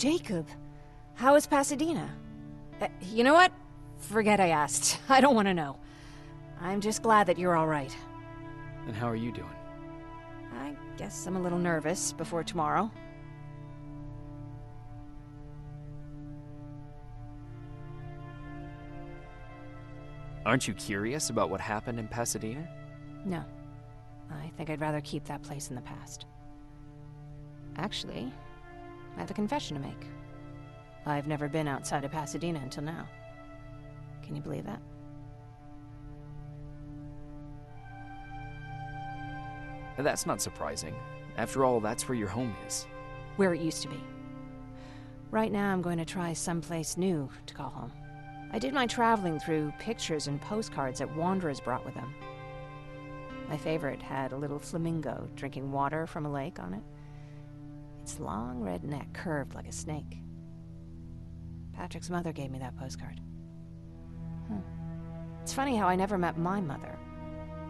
Jacob, how is Pasadena? You know what? Forget I asked. I don't want to know. I'm just glad that you're all right. And how are you doing? I guess I'm a little nervous before tomorrow. Aren't you curious about what happened in Pasadena? No. I think I'd rather keep that place in the past. Actually, I have a confession to make. I've never been outside of Pasadena until now. Can you believe that? That's not surprising. After all, that's where your home is. Where it used to be. Right now, I'm going to try someplace new to call home. I did my traveling through pictures and postcards that wanderers brought with them. My favorite had a little flamingo drinking water from a lake on it. Its long red neck curved like a snake. Patrick's mother gave me that postcard. It's funny how I never met my mother,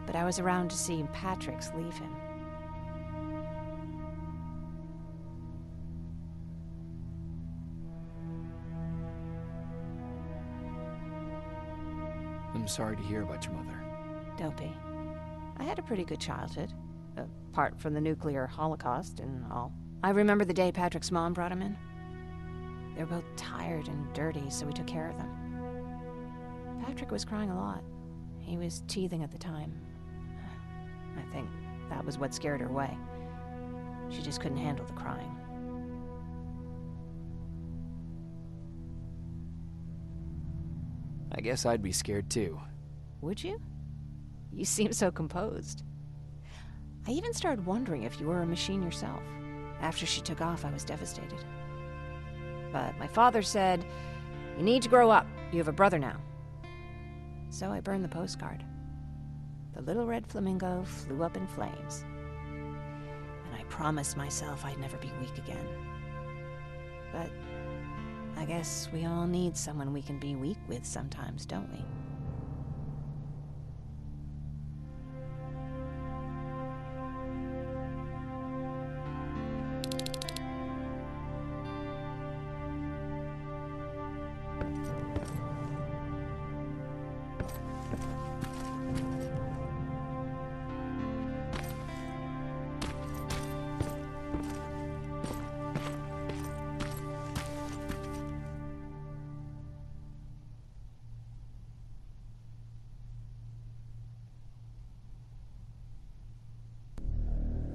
but I was around to see Patrick's leave him. I'm sorry to hear about your mother. Don't be. I had a pretty good childhood, apart from the nuclear holocaust and all. I remember the day Patrick's mom brought him in. They were both tired and dirty, so we took care of them. Patrick was crying a lot. He was teething at the time. I think that was what scared her away. She just couldn't handle the crying. I guess I'd be scared too. Would you? You seem so composed. I even started wondering if you were a machine yourself. After she took off, I was devastated. But my father said, "You need to grow up. You have a brother now." So I burned the postcard. The little red flamingo flew up in flames. And I promised myself I'd never be weak again. But I guess we all need someone we can be weak with sometimes, don't we?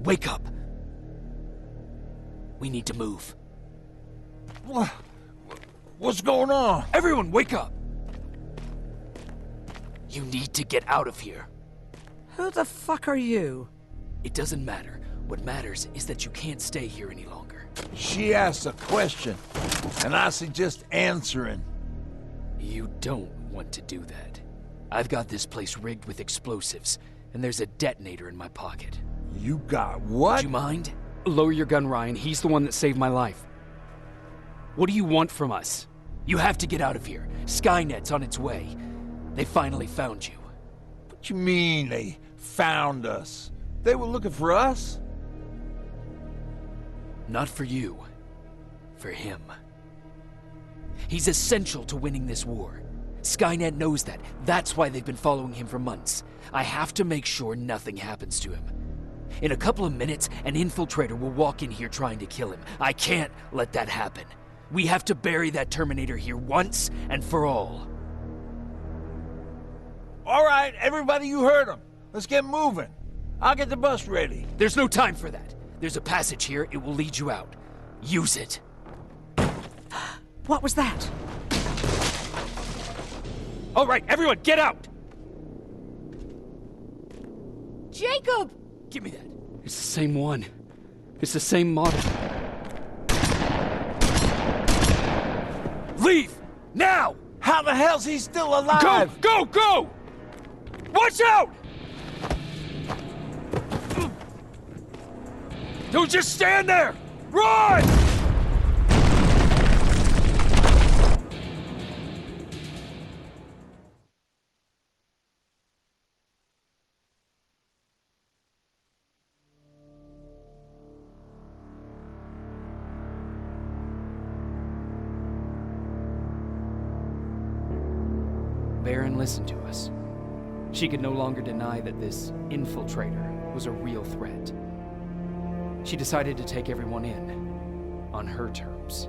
Wake up! We need to move. What's going on? Everyone, wake up! You need to get out of here. Who the fuck are you? It doesn't matter. What matters is that you can't stay here any longer. She asked a question, and I suggest answering. You don't want to do that. I've got this place rigged with explosives, and there's a detonator in my pocket. You got what? Do you mind? Lower your gun, Ryan. He's the one that saved my life. What do you want from us? You have to get out of here. Skynet's on its way. They finally found you. What you mean they found us? They were looking for us? Not for you. For him. He's essential to winning this war. Skynet knows that. That's why they've been following him for months. I have to make sure nothing happens to him. In a couple of minutes, an infiltrator will walk in here trying to kill him. I can't let that happen. We have to bury that Terminator here once and for all. All right, everybody, you heard him. Let's get moving. I'll get the bus ready. There's no time for that. There's a passage here. It will lead you out. Use it. What was that? All right, everyone, get out! Jacob! Give me that. It's the same one. It's the same model. Leave! Now! How the hell's he still alive? Go! Go! Go! Watch out! Don't just stand there! Run! Baron listened to us. She could no longer deny that this infiltrator was a real threat. She decided to take everyone in, on her terms.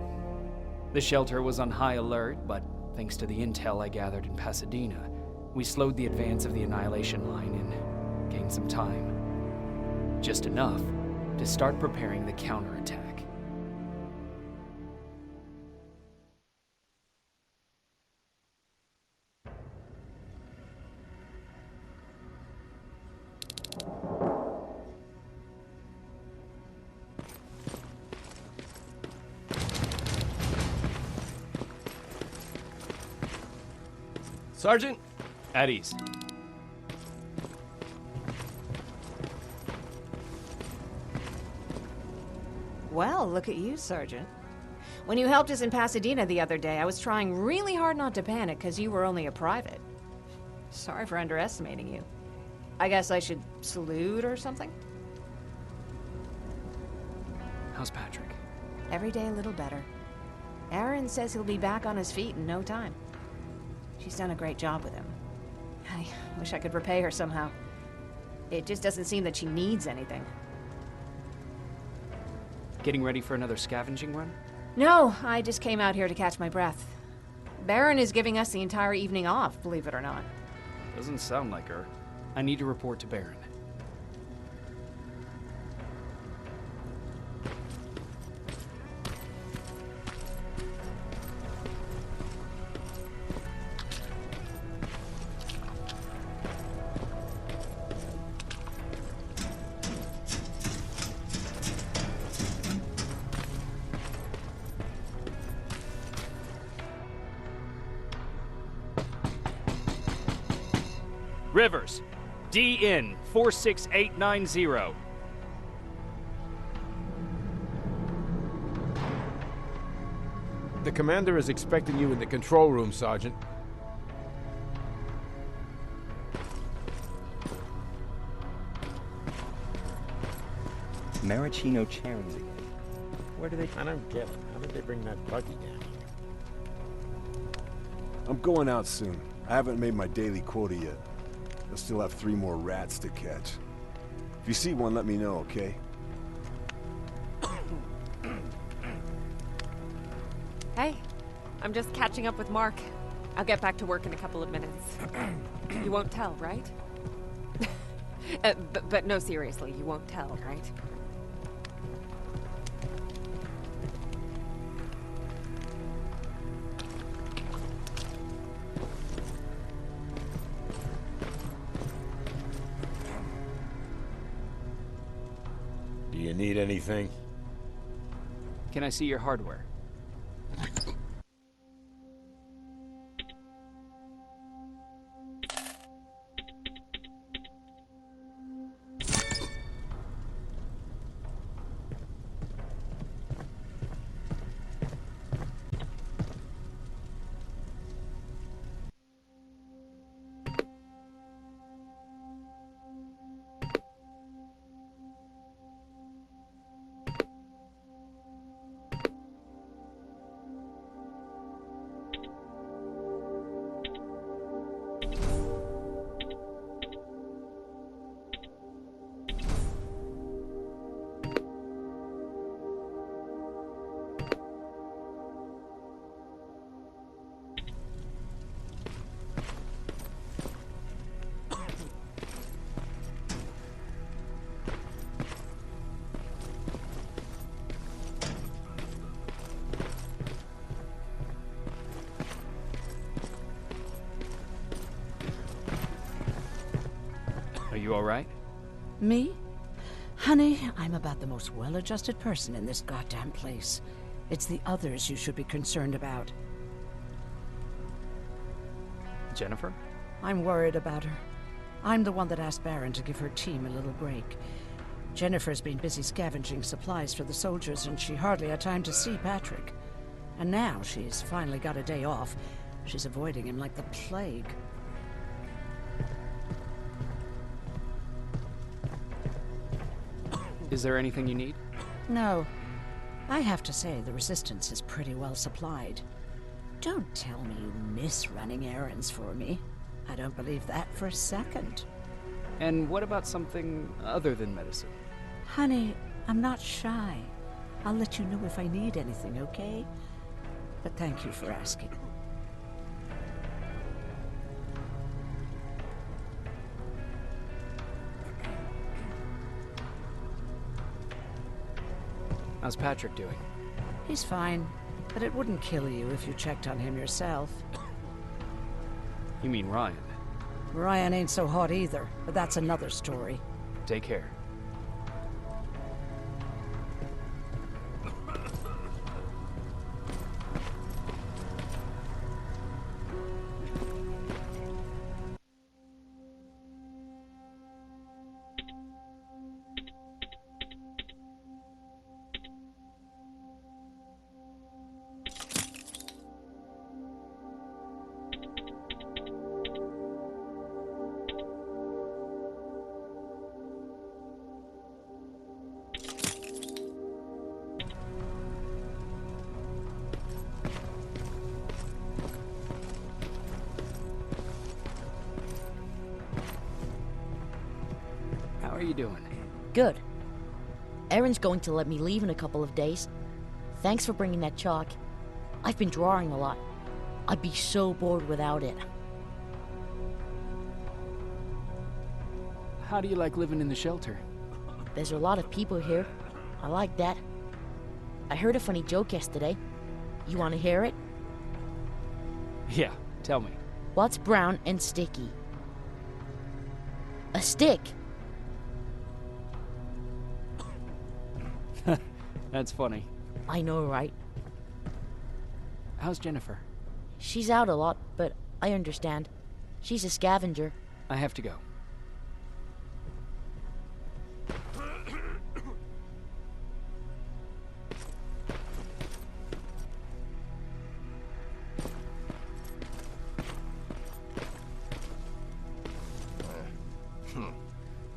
The shelter was on high alert, but thanks to the intel I gathered in Pasadena, we slowed the advance of the Annihilation line and gained some time. Just enough to start preparing the counterattack. Sergeant? At ease. Well, look at you, Sergeant. When you helped us in Pasadena the other day, I was trying really hard not to panic because you were only a private. Sorry for underestimating you. I guess I should salute or something? How's Patrick? Every day a little better. Aaron says he'll be back on his feet in no time. She's done a great job with him. I wish I could repay her somehow. It just doesn't seem that she needs anything. Getting ready for another scavenging run? No, I just came out here to catch my breath. Baron is giving us the entire evening off, believe it or not. Doesn't sound like her. I need to report to Baron. Rivers, DN 46890. The commander is expecting you in the control room, Sergeant. Maraschino cherries again. Where do they... I don't get it. How did they bring that buggy down here? I'm going out soon. I haven't made my daily quota yet. I still have 3 more rats to catch. If you see one, let me know, okay? Hey, I'm just catching up with Mark. I'll get back to work in a couple of minutes. You won't tell, right? But no, seriously, you won't tell, right? Do you need anything? Can I see your hardware? Are you all right? Me? Honey, I'm about the most well-adjusted person in this goddamn place. It's the others you should be concerned about. Jennifer? I'm worried about her. I'm the one that asked Baron to give her team a little break. Jennifer's been busy scavenging supplies for the soldiers, and she hardly had time to see Patrick. And now she's finally got a day off. She's avoiding him like the plague. Is there anything you need? No. I have to say, the Resistance is pretty well supplied. Don't tell me you miss running errands for me. I don't believe that for a second. And what about something other than medicine? Honey, I'm not shy. I'll let you know if I need anything, okay? But thank you for asking. How's Patrick doing? He's fine, but it wouldn't kill you if you checked on him yourself. You mean Ryan? Ryan ain't so hot either, but that's another story. Take care. How are you doing? Good. Erin's going to let me leave in a couple of days. Thanks for bringing that chalk. I've been drawing a lot. I'd be so bored without it. How do you like living in the shelter? There's a lot of people here. I like that. I heard a funny joke yesterday. You want to hear it? Yeah, tell me. What's brown and sticky? A stick! That's funny. I know, right? How's Jennifer? She's out a lot, but I understand. She's a scavenger. I have to go.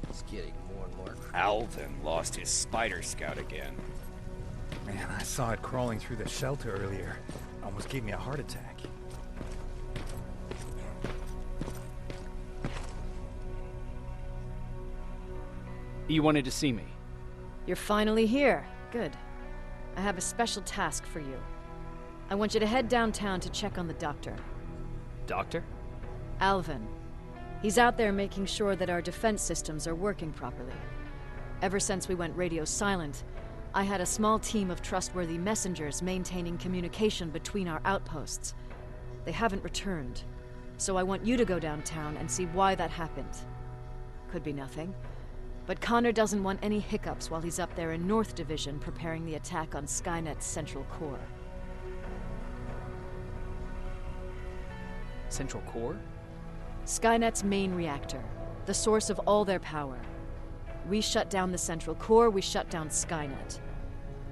It's getting more and more creepy. Alvin lost his spider scout again. Man, I saw it crawling through the shelter earlier. Almost gave me a heart attack. You wanted to see me? You're finally here. Good. I have a special task for you. I want you to head downtown to check on the doctor. Doctor? Alvin. He's out there making sure that our defense systems are working properly. Ever since we went radio silent, I had a small team of trustworthy messengers maintaining communication between our outposts. They haven't returned, so I want you to go downtown and see why that happened. Could be nothing, but Connor doesn't want any hiccups while he's up there in North Division preparing the attack on Skynet's central core. Central core? Skynet's main reactor, the source of all their power. We shut down the central core, we shut down Skynet.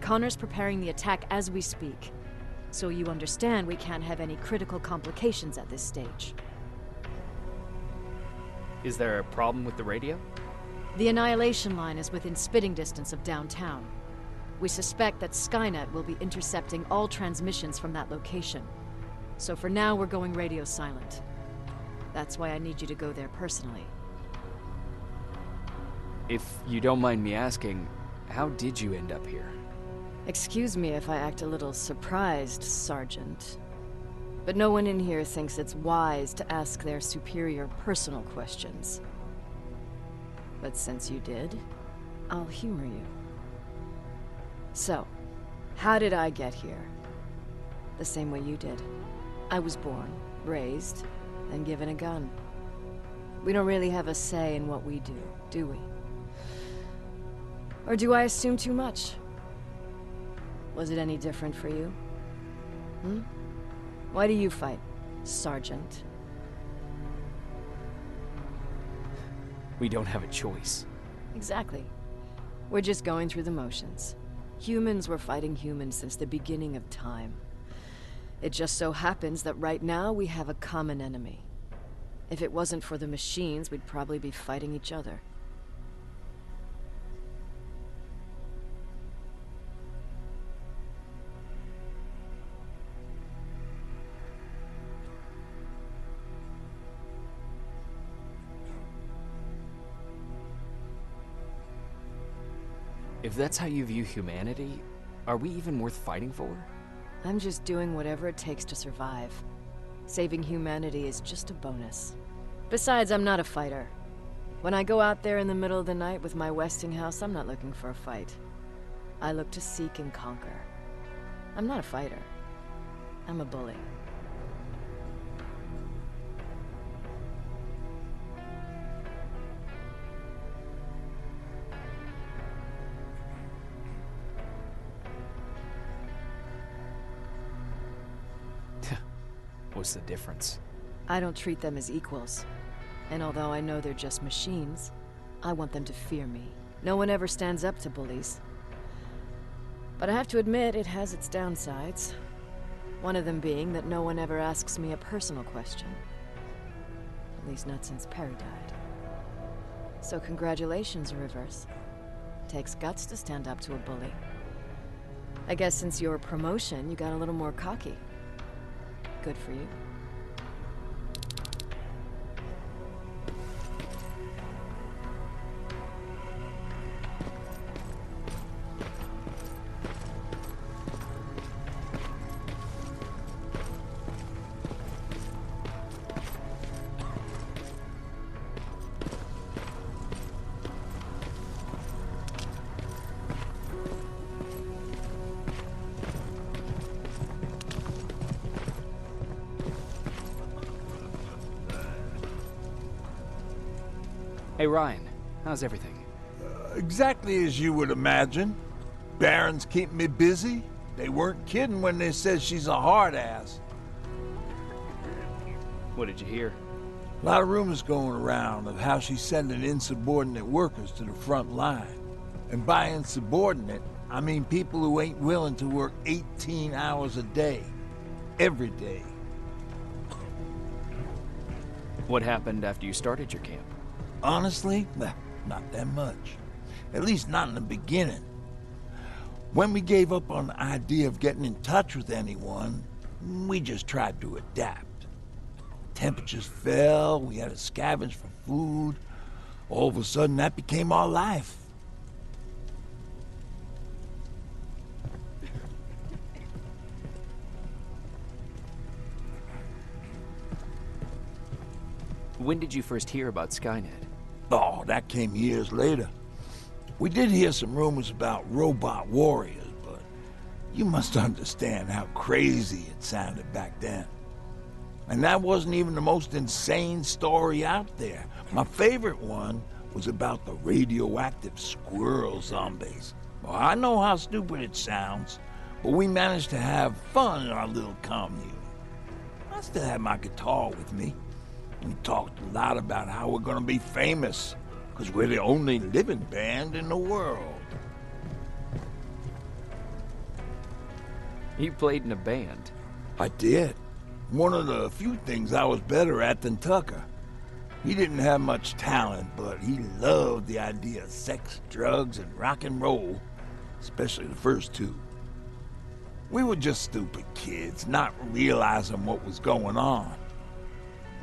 Connor's preparing the attack as we speak, so you understand we can't have any critical complications at this stage. Is there a problem with the radio? The Annihilation Line is within spitting distance of downtown. We suspect that Skynet will be intercepting all transmissions from that location. So for now, we're going radio silent. That's why I need you to go there personally. If you don't mind me asking, how did you end up here? Excuse me if I act a little surprised, Sergeant. But no one in here thinks it's wise to ask their superior personal questions. But since you did, I'll humor you. So, how did I get here? The same way you did. I was born, raised, and given a gun. We don't really have a say in what we do we? Or do I assume too much? Was it any different for you? Why do you fight, Sergeant? We don't have a choice. Exactly. We're just going through the motions. Humans were fighting humans since the beginning of time. It just so happens that right now we have a common enemy. If it wasn't for the machines, we'd probably be fighting each other. If that's how you view humanity, are we even worth fighting for? I'm just doing whatever it takes to survive. Saving humanity is just a bonus. Besides, I'm not a fighter. When I go out there in the middle of the night with my Westinghouse, I'm not looking for a fight. I look to seek and conquer. I'm not a fighter. I'm a bully. What's the difference? I don't treat them as equals. And although I know they're just machines, I want them to fear me. No one ever stands up to bullies. But I have to admit, it has its downsides. One of them being that no one ever asks me a personal question. At least not since Perry died. So congratulations, Rivers. Takes guts to stand up to a bully. I guess since your promotion, you got a little more cocky. Good for you. Hey Ryan, how's everything? Exactly as you would imagine. Baron's keeping me busy. They weren't kidding when they said she's a hard ass. What did you hear? A lot of rumors going around of how she's sending insubordinate workers to the front line. And by insubordinate, I mean people who ain't willing to work 18 hours a day. Every day. What happened after you started your camp? Honestly, not that much. At least not in the beginning. When we gave up on the idea of getting in touch with anyone, we just tried to adapt. Temperatures fell, we had to scavenge for food. All of a sudden, that became our life. When did you first hear about Skynet? Oh, that came years later. We did hear some rumors about robot warriors, but you must understand how crazy it sounded back then. And that wasn't even the most insane story out there. My favorite one was about the radioactive squirrel zombies. Well, I know how stupid it sounds, but we managed to have fun in our little commune. I still have my guitar with me. We talked a lot about how we're gonna be famous, because we're the only living band in the world. You played in a band? I did. One of the few things I was better at than Tucker. He didn't have much talent, but he loved the idea of sex, drugs, and rock and roll, especially the first two. We were just stupid kids, not realizing what was going on.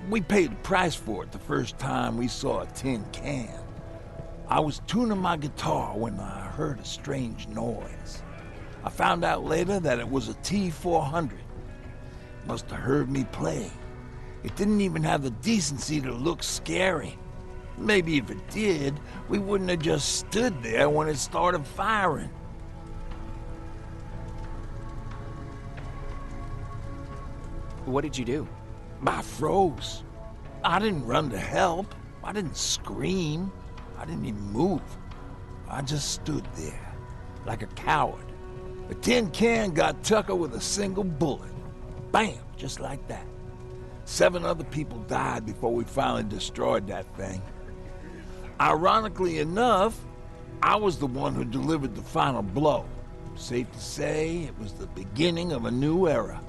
We paid the price for it the first time we saw a tin can. I was tuning my guitar when I heard a strange noise. I found out later that it was a T-400. Must have heard me play. It didn't even have the decency to look scary. Maybe if it did, we wouldn't have just stood there when it started firing. What did you do? I froze. I didn't run to help. I didn't scream. I didn't even move. I just stood there, like a coward. The tin can got Tucker with a single bullet. Bam! Just like that. 7 other people died before we finally destroyed that thing. Ironically enough, I was the one who delivered the final blow. Safe to say, it was the beginning of a new era.